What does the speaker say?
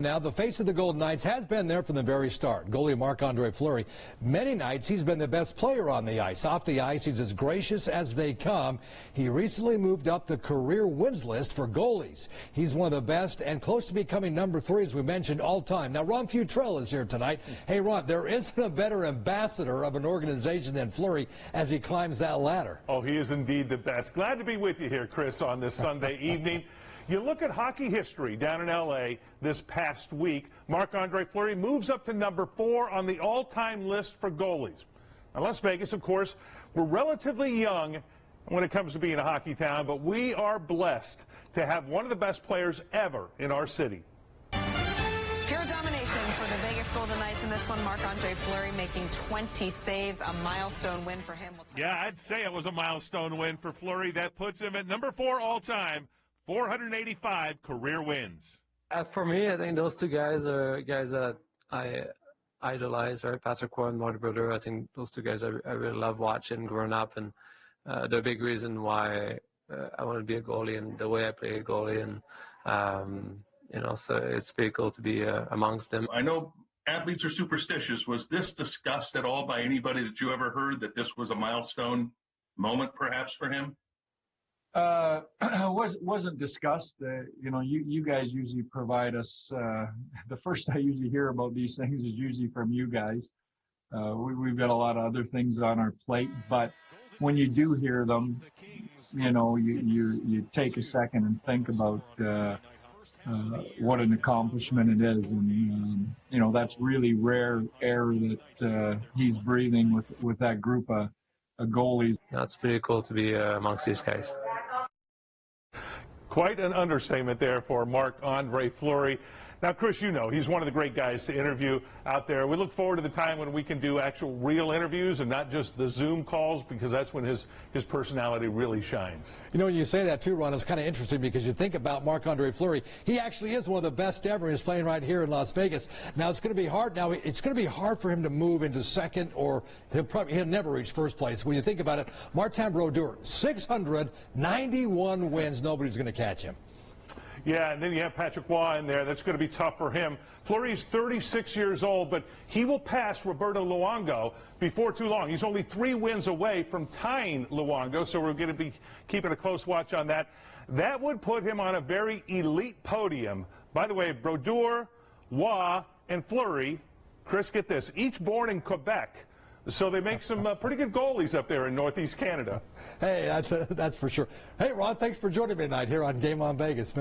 Now, the face of the Golden Knights has been there from the very start. Goalie Marc Andre Fleury. Many nights he's been the best player on the ice. Off the ice, he's as gracious as they come. He recently moved up the career wins list for goalies. He's one of the best and close to becoming number 3, as we mentioned, all time. Now, Ron Futrell is here tonight. Hey, Ron, there isn't a better ambassador of an organization than Fleury as he climbs that ladder. Oh, he is indeed the best. Glad to be with you here, Chris, on this Sunday evening. You look at hockey history down in L.A. this past week, Marc Andre Fleury moves up to number 4 on the all-time list for goalies. Now, Las Vegas, of course, we're relatively young when it comes to being a hockey town, but we are blessed to have one of the best players ever in our city. Pure domination for the Vegas Golden Knights in this one. Marc Andre Fleury making 20 saves, a milestone win for him. Yeah, I'd say it was a milestone win for Fleury. That puts him at number 4 all-time. 485 career wins. For me, I think those two guys are guys that I idolize, right? Patrick Roy and Marc Brodeur. I think those two guys I really love watching growing up, and they're a big reason why I want to be a goalie and the way I play a goalie, and you know, so it's pretty cool to be amongst them. I know athletes are superstitious. Was this discussed at all by anybody that you ever heard, that this was a milestone moment perhaps for him? Wasn't discussed. You know, you guys usually provide us. The first I usually hear about these things is usually from you guys. We've got a lot of other things on our plate, but when you do hear them, you know, you take a second and think about what an accomplishment it is, and you know, that's really rare air that he's breathing with that group of goalies. That's pretty cool to be amongst these guys. Quite an understatement there for Marc Andre Fleury. Now, Chris, you know, he's one of the great guys to interview out there. We look forward to the time when we can do actual real interviews and not just the Zoom calls, because that's when his personality really shines. You know, when you say that too, Ron, it's kind of interesting because you think about Marc Andre Fleury. He actually is one of the best ever. He's playing right here in Las Vegas. Now, it's going to be hard. Now, it's going to be hard for him to move into second, or he'll never reach first place. When you think about it, Marc Andre Brodeur, 691 wins. Nobody's going to catch him. Yeah, and then you have Patrick Roy in there. That's going to be tough for him. Fleury's 36 years old, but he will pass Roberto Luongo before too long. He's only 3 wins away from tying Luongo, so we're going to be keeping a close watch on that. That would put him on a very elite podium. By the way, Brodeur, Roy, and Fleury, Chris, get this, each born in Quebec. So they make some pretty good goalies up there in Northeast Canada. Hey, that's for sure. Hey, Ron, thanks for joining me tonight here on Game On Vegas.